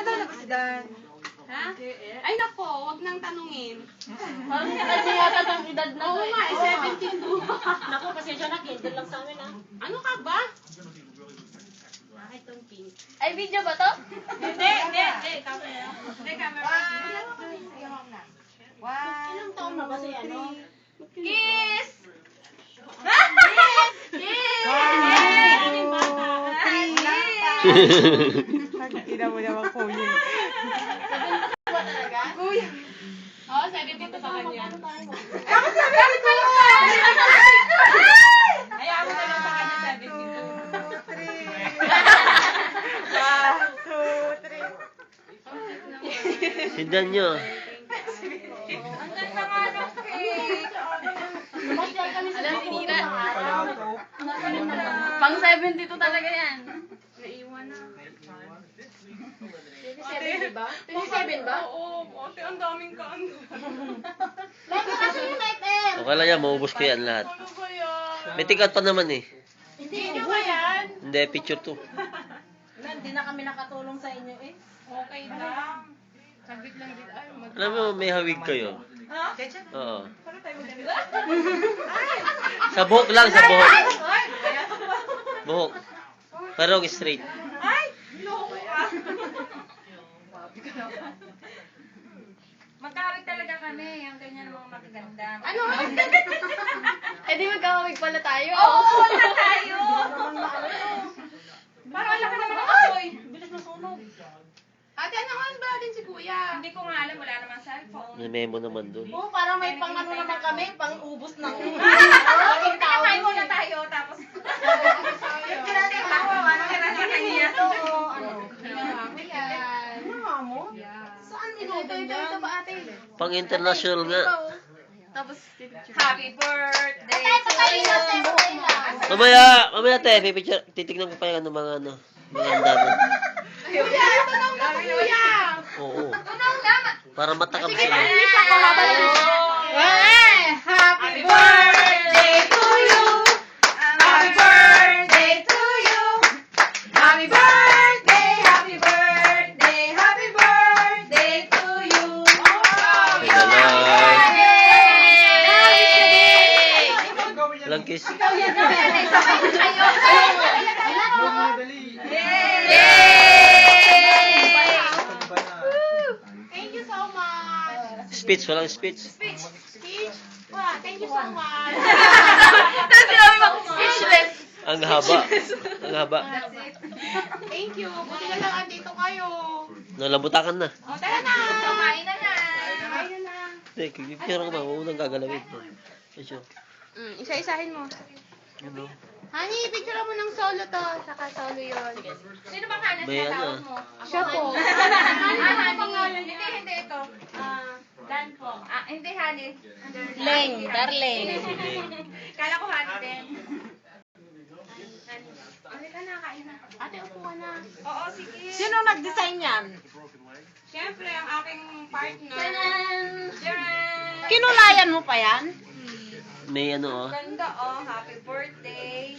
daw na ba si Dan? Ha? Ay nako, wag nang tanungin. Parang kasi yata ang edad na. Oo nga, 72. Naku, pasensya na, kindle lang sa amin ah. Ano ka ba? Bakit tong pink? Ay, video ba to? Hindi. Camera. Hindi, camera. Ilang taon na ba si ano? Kiss! Ina mo naman kuya. Kuya. Oo, 72 sa kanya. Bakit sabi ko? Ayaw mo na lang sa kanya 72. 1, 2, 3. Sindan nyo. Ang ganda nga ng cake. Alam, sinira. Pala Pang 72 talaga yan. Naiwan na. 27 ba? 27 ba? Oo, ate, ang daming kaanda. Lagi kasi yung night air. Okay lang yan, maubos ko yan lahat. Ano ba yan? May tikat pa naman eh. Video ba yan? Hindi, picture to. Hindi na kami nakatulong sa inyo eh. Okay lang. Saglit lang din. Ay, Alam mo, may hawig kayo. Ha? Oo. Sa buhok lang, sa buhok. Buhok. Pero straight. Ay! Loko ka. Magkawig talaga kami, yung ganyan ng mga magaganda. Ano? Eh di magkakawig pala tayo. Oo, na tayo! Parang wala ka naman ng apoy. Bilis na sunog. Ate, ano nga ba din si kuya? Hindi ko nga alam, wala namang cellphone. May memo naman dun. Oo, parang may pang ano naman kami, pang ubos ng Pinakain muna tayo, tapos... Saan ito ba ate? Pang international nga. Tapos, Happy birthday to you! Mamaya te, pipicture, titignan ko pa yung ano, mga ano, mga handa mo. Kuya, tanong na si kuya. Oo. Tunaw na! Para matakam sila. Happy birthday to you. Happy birthday to you. Happy birthday, happy birthday, happy birthday to you. Walang kiss. Thank you so much. Speech, walang speech. Speech. Wow, thank you so much. speechless. Ang haba. Ang haba. Thank you. Buti na lang andito kayo. Nalabutakan na. O, tara na. Kumain na na! Kain na lang. Hindi, picture ko ba? Unang gagalawin. Picture. Isa-isahin mo. Ano? Honey, picture mo ng solo to. Saka solo yun. Sino bang hanas May na ano tawag ah. mo? Siya po. Honey. Hindi ito. Dan po. Hindi honey. Leng, darling. Kala ko honey din. Halika na, kain na. Ate, upo ka na. Oo, sige. Sino nag-design yan? Siyempre, ang aking partner. Jaran! Kinulayan mo pa yan? May ano oh. Ganda oh, happy birthday.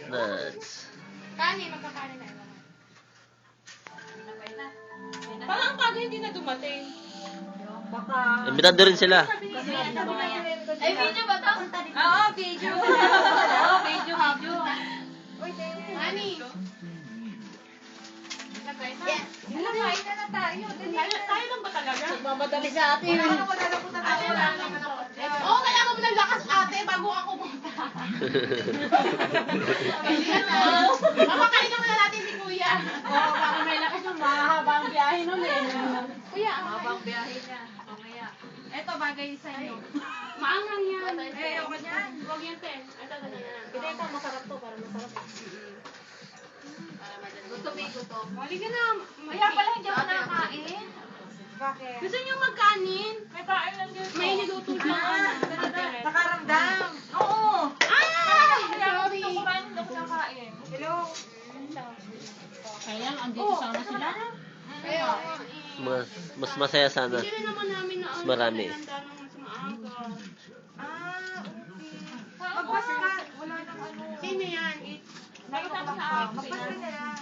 Nuts. Kanin, magkakanin na. Parang ang bago hindi na dumating. Imbitado rin sila. Ay, video ba to? Oo, video. Oo, video. Honey. Yes. Hala, kain na tayo. Tayo lang ba talaga? Mamadali sa atin. Oo, kaya ako ng lakas ate bago ako pumunta. Mamakain na muna natin si kuya. Oo, baka may lakas yung mahaba ang biyahe nun eh. Kuya, Habang biyahe niya. Mamaya. eto bagay sa inyo. Maangang yan. Eh, ako niyan. Huwag yan, te. Ito, Hindi, ito masarap to, para masarap. Gusto ko. Mali ka na. Kaya pala hindi ako nakakain. Bakit? Gusto niyo magkanin? May kain lang dito. May niluto lang. Nakaramdam. Oo. Ah! Kaya ako Sorry. gusto kumain, hindi ako nakain. Hello. Kaya, andito sana sila. Kaya, Mas masaya sana. hindi rin naman namin na Mas marami. nilanda ng mas maaga. Magpas ka. Wala nang ano. Sino yan? Nakita ko sa akin. Magpas ka na lang.